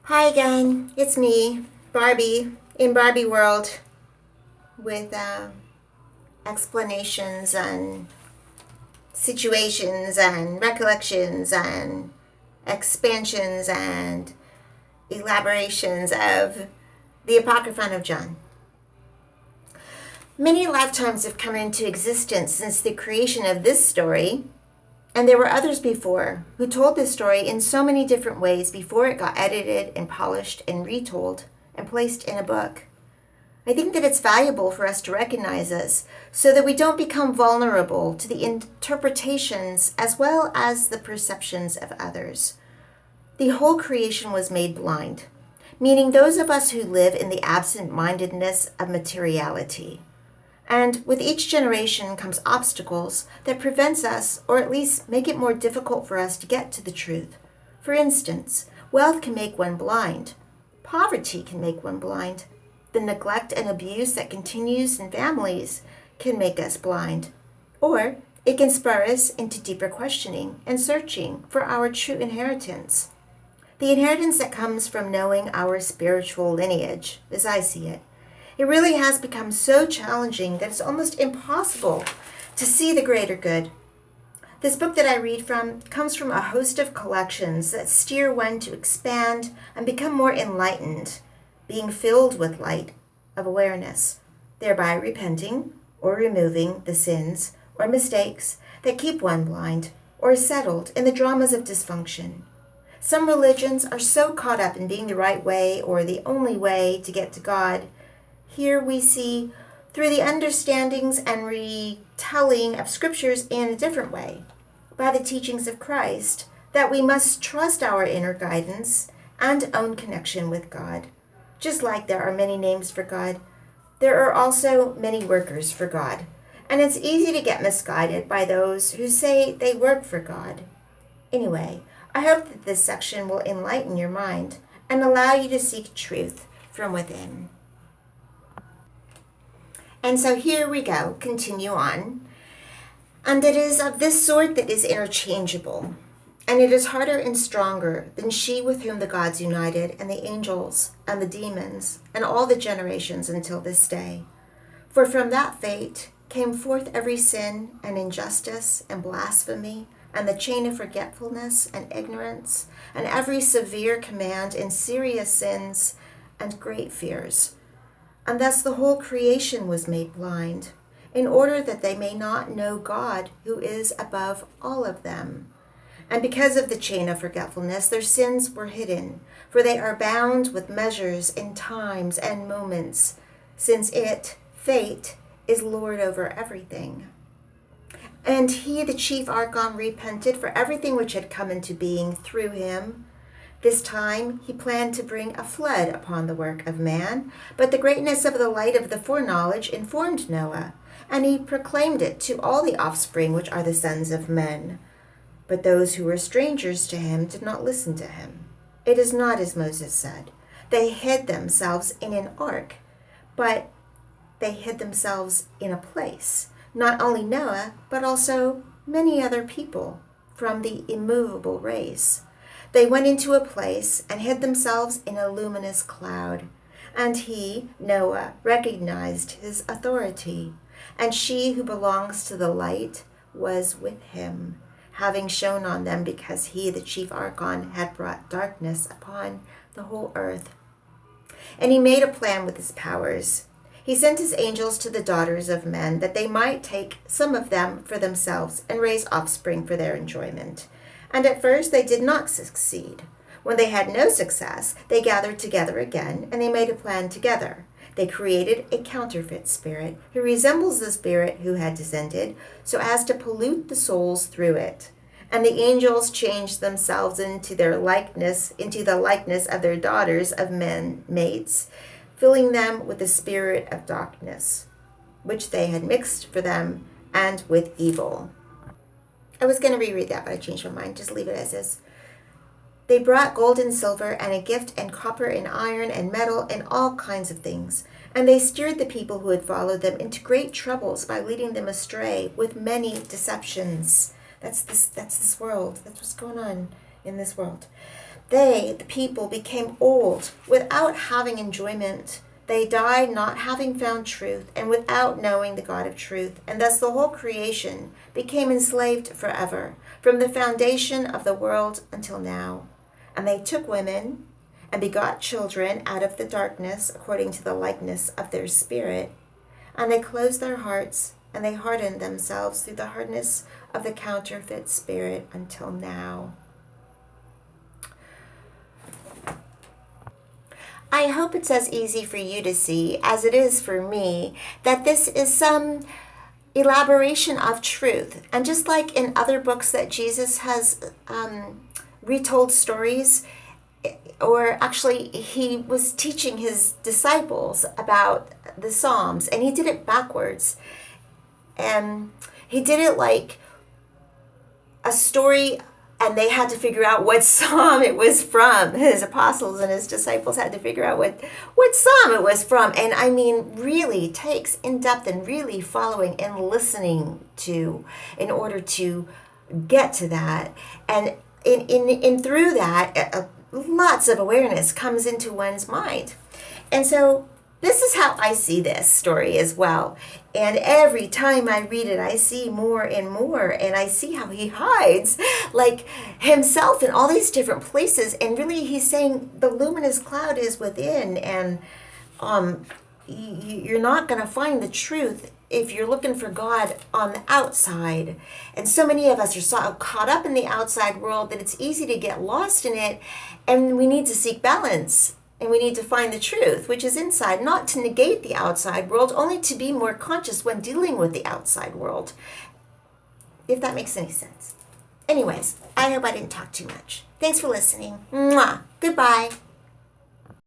Hi again, it's me, Barbie, in Barbie World, with explanations and situations and recollections and expansions and elaborations of the Apocryphon of John. Many lifetimes have come into existence since the creation of this story, and there were others before who told this story in so many different ways before it got edited and polished and retold and placed in a book. I think that it's valuable for us to recognize this so that we don't become vulnerable to the interpretations as well as the perceptions of others. The whole creation was made blind, meaning those of us who live in the absent-mindedness of materiality. And with each generation comes obstacles that prevents us, or at least make it more difficult for us to get to the truth. For instance, wealth can make one blind. Poverty can make one blind. The neglect and abuse that continues in families can make us blind. Or it can spur us into deeper questioning and searching for our true inheritance. The inheritance that comes from knowing our spiritual lineage, as I see it. It really has become so challenging that it's almost impossible to see the greater good. This book that I read from comes from a host of collections that steer one to expand and become more enlightened, being filled with light of awareness, thereby repenting or removing the sins or mistakes that keep one blind or settled in the dramas of dysfunction. Some religions are so caught up in being the right way or the only way to get to God. Here we see, through the understandings and retelling of scriptures in a different way, by the teachings of Christ, that we must trust our inner guidance and own connection with God. Just like there are many names for God, there are also many workers for God. And it's easy to get misguided by those who say they work for God. Anyway, I hope that this section will enlighten your mind and allow you to seek truth from within. And so here we go, continue on. And it is of this sort that is interchangeable, and it is harder and stronger than she with whom the gods united, and the angels, and the demons, and all the generations until this day. For from that fate came forth every sin, and injustice, and blasphemy, and the chain of forgetfulness, and ignorance, and every severe command, and serious sins, and great fears. And thus the whole creation was made blind, in order that they may not know God, who is above all of them. And because of the chain of forgetfulness, their sins were hidden, for they are bound with measures in times and moments, since it, fate, is Lord over everything. And he, the chief archon, repented for everything which had come into being through him. This time he planned to bring a flood upon the work of man, but the greatness of the light of the foreknowledge informed Noah, and he proclaimed it to all the offspring which are the sons of men. But those who were strangers to him did not listen to him. It is not as Moses said. They hid themselves in an ark, but they hid themselves in a place. Not only Noah, but also many other people from the immovable race. They went into a place and hid themselves in a luminous cloud. And he, Noah, recognized his authority. And she who belongs to the light was with him, having shone on them because he, the chief archon, had brought darkness upon the whole earth. And he made a plan with his powers. He sent his angels to the daughters of men, that they might take some of them for themselves and raise offspring for their enjoyment. And at first they did not succeed. When they had no success, they gathered together again, and they made a plan together. They created a counterfeit spirit who resembles the spirit who had descended, so as to pollute the souls through it. And the angels changed themselves into the likeness of their daughters of men mates, filling them with the spirit of darkness, which they had mixed for them, and with evil. I was going to reread that, but I changed my mind. Just leave it as is. They brought gold and silver and a gift and copper and iron and metal and all kinds of things. And they steered the people who had followed them into great troubles by leading them astray with many deceptions. That's this world. That's what's going on in this world. They, the people, became old without having enjoyment. They died not having found truth and without knowing the God of truth. And thus the whole creation became enslaved forever, from the foundation of the world until now. And they took women and begot children out of the darkness according to the likeness of their spirit. And they closed their hearts and they hardened themselves through the hardness of the counterfeit spirit until now. I hope it's as easy for you to see as it is for me that this is some elaboration of truth. And just like in other books that Jesus has retold stories, or actually he was teaching his disciples about the Psalms, and he did it backwards. And he did it like a story, and they had to figure out what psalm it was from. His apostles and his disciples had to figure out what psalm it was from. And I mean, really takes in depth and really following and listening to in order to get to that. And in through that, lots of awareness comes into one's mind. And so this is how I see this story as well. And every time I read it, I see more and more. And I see how he hides like himself in all these different places. And really he's saying the luminous cloud is within. And you're not going to find the truth if you're looking for God on the outside. And so many of us are so caught up in the outside world that it's easy to get lost in it. And we need to seek balance. And we need to find the truth, which is inside, not to negate the outside world, only to be more conscious when dealing with the outside world. If that makes any sense. Anyways, I hope I didn't talk too much. Thanks for listening. Mwah. Goodbye.